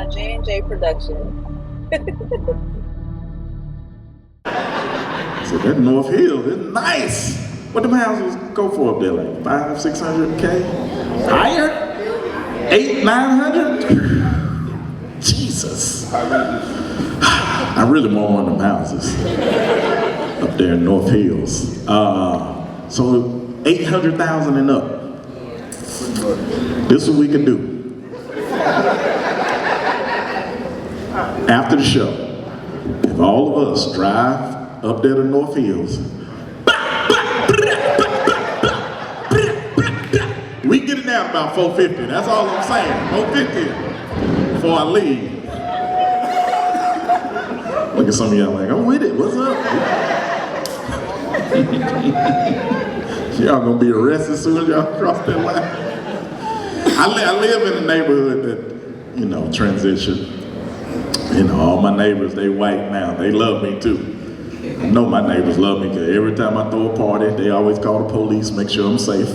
a J&J production. So that North Hill is nice. What them houses go for up there, like 500-600K? Higher? 800-900? Jesus. I really want one of them houses up there in North Hills. So 800,000 and up. This is what we can do. After the show, if all of us drive up there to North Hills, we get it down about 450. That's all I'm saying. 450 before I leave. Look at some of y'all like, I'm with it. What's up? Y'all gonna be arrested as soon as y'all cross that line. I live in a neighborhood that, transition. All my neighbors, they white now. They love me too. I know my neighbors love me because every time I throw a party, they always call the police, make sure I'm safe.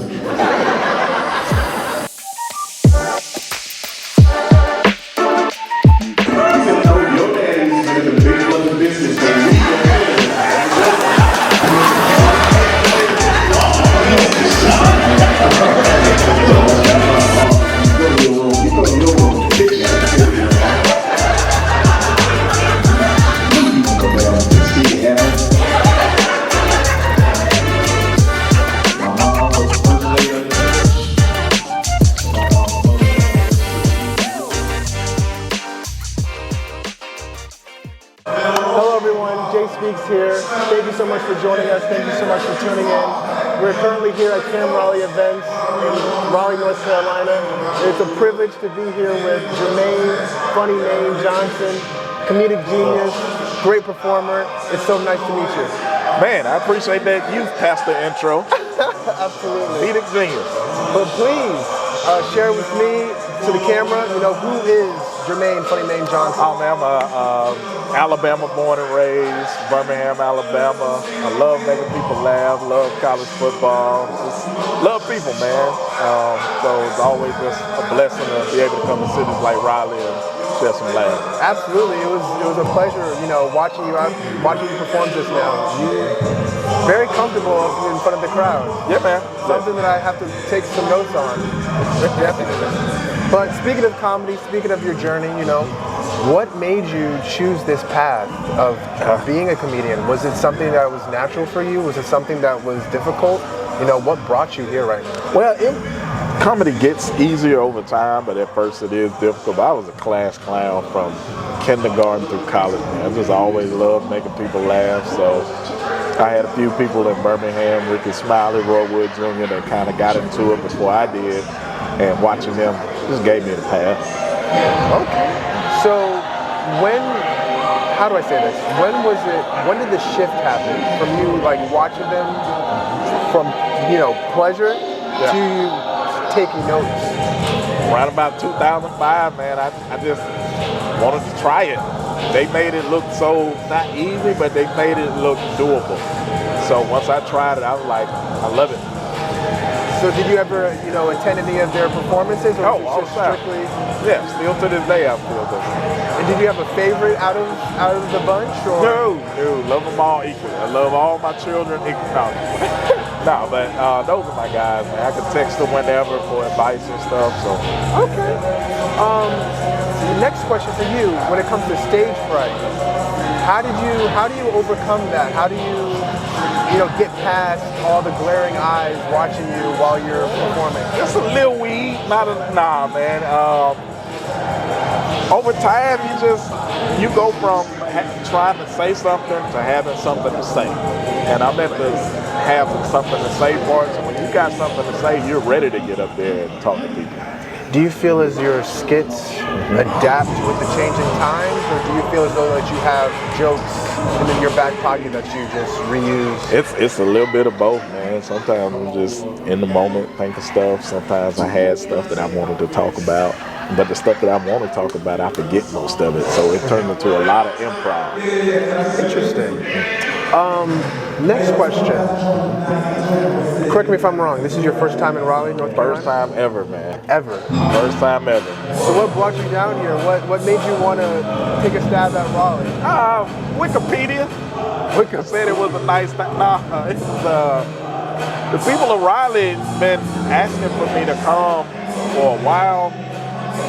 JSpeaks here. Thank you so much for joining us. Thank you so much for tuning in. We're currently here at Cam Raleigh Events in Raleigh, North Carolina. It's a privilege to be here with Jermaine FunnyMaine Johnson, comedic genius, great performer. It's so nice to meet you. Man, I appreciate that youth pastor intro. Absolutely. Comedic genius. But please share with me to the camera, who is Jermaine FunnyMaine Johnson? Oh man, I'm Alabama born and raised, Birmingham, Alabama. I love making people laugh, love college football, just love people, man. So it's always just a blessing to be able to come to cities like Raleigh and share some laughs. Absolutely, it was a pleasure, watching you perform just now. You very comfortable in front of the crowd. Yeah, man. Something that I have to take some notes on. Definitely. But speaking of comedy, speaking of your journey, what made you choose this path of being a comedian? Was it something that was natural for you? Was it something that was difficult? What brought you here right now? Well, comedy gets easier over time, but at first it is difficult. I was a class clown from kindergarten through college, man. I just always loved making people laugh, so I had a few people in Birmingham, Rickey Smiley, Roy Wood Jr., that kind of got into it before I did, and watching them just gave me the path. Okay. So how do I say this? When did the shift happen from you watching them from, pleasure to taking notes? Right about 2005, man, I just wanted to try it. They made it look so, not easy, but they made it look doable. So once I tried it, I was like, I love it. So did you ever, attend any of their performances? Or all the time. Strictly? Yeah, still to this day I feel this. And did you have a favorite out of the bunch? Or? No, love them all equally. I love all my children equally. No, but those are my guys, man. I can text them whenever for advice and stuff. So okay. Next question for you: when it comes to stage fright, how do you overcome that? How do you get past all the glaring eyes watching you while you're performing? Just a little weed, nah, man. Over time, you go from trying to say something to having something to say. And I'm at the having something to say part. So when you got something to say, you're ready to get up there and talk to people. Do you feel as your skits adapt with the changing times, or do you feel as though that you have jokes in your back pocket that you just reuse? It's a little bit of both, man. Sometimes I'm just in the moment thinking stuff. Sometimes I had stuff that I wanted to talk about, but the stuff that I want to talk about, I forget most of it. So it turned into a lot of improv. Interesting. Next question. Correct me if I'm wrong. This is your first time in Raleigh, North Carolina? First time ever, man. Ever. First time ever. So what brought you down here? What made you want to take a stab at Raleigh? Wikipedia. Wiki said it was a nice thing. Nah, it's the people of Raleigh been asking for me to come for a while.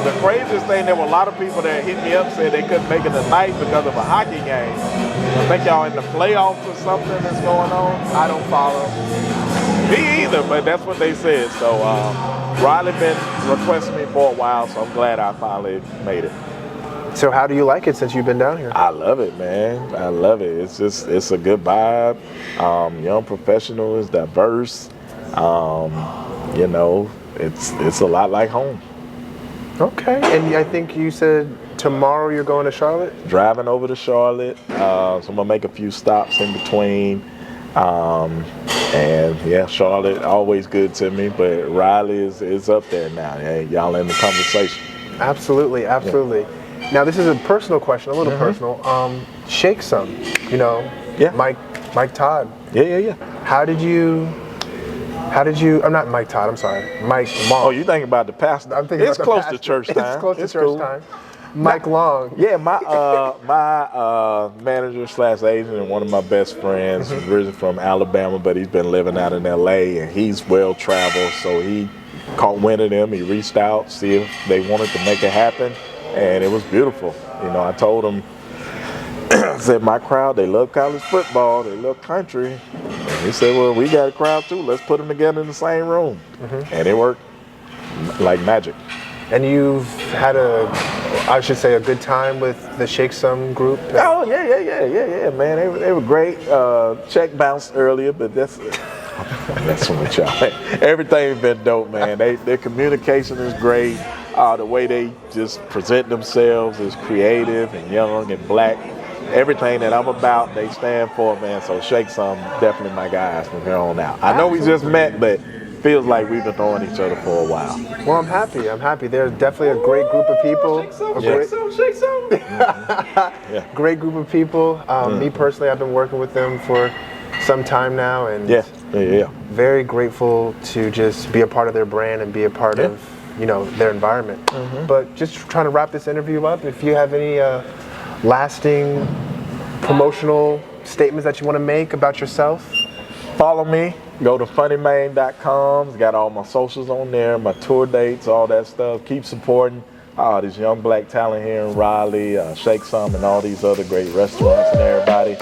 The craziest thing, there were a lot of people that hit me up said they couldn't make it tonight because of a hockey game. I think y'all in the playoffs or something that's going on. I don't follow. Me either, but that's what they said. So Riley been requesting me for a while, so I'm glad I finally made it. So how do you like it since you've been down here? I love it, man. I love it. It's a good vibe. Young professionals, diverse. You know, it's a lot like home. Okay, and I think you said tomorrow you're going to Charlotte? Driving over to Charlotte, so I'm gonna make a few stops in between. And yeah, Charlotte, always good to me, but Raleigh is up there now. Hey, y'all in the conversation. Absolutely, absolutely. Yeah. Now this is a personal question, a little personal. Shake Some, you know, Mike Todd. Yeah. How did you, I'm not Mike Todd, I'm sorry, Mike Long. Oh, you thinking about the pastor? I'm thinking it's about close the to church time. It's close to church time. Mike Long. Yeah, my manager / agent and one of my best friends, originally from Alabama, but he's been living out in LA and he's well traveled, so he caught wind of them. He reached out, see if they wanted to make it happen, and it was beautiful. You know, I told him, I said, my crowd, they love college football, they love country. And he said, well, we got a crowd too. Let's put them together in the same room. And it worked like magic. And you've had a good time with the Shake Some group? Oh, yeah, man. They were great. Check bounced earlier, but that's what y'all. Everything's been dope, man. Their communication is great. The way they just present themselves is creative and young and black. Everything that I'm about, they stand for, man. So Shake Some, definitely my guys from here on out. I know we just met, but feels like we've been knowing each other for a while. Well, I'm happy. They're definitely a great group of people. Shake some. Great group of people. Me personally, I've been working with them for some time now, and very grateful to just be a part of their brand and be a part of their environment. But just trying to wrap this interview up, if you have any lasting promotional statements that you want to make about yourself. Follow me. Go to funnymaine.com. It's got all my socials on there, my tour dates, all that stuff. Keep supporting these young black talent here in Raleigh, Shake Some, and all these other great restaurants and everybody.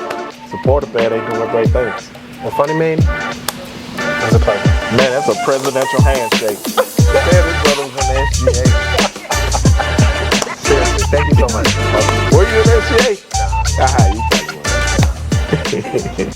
Support it, man. They doing great things. Well, FunnyMaine, it was a pleasure. Man, that's a presidential handshake. This brother was in the SGA. Seriously, thank you so much. Were you in SGA? You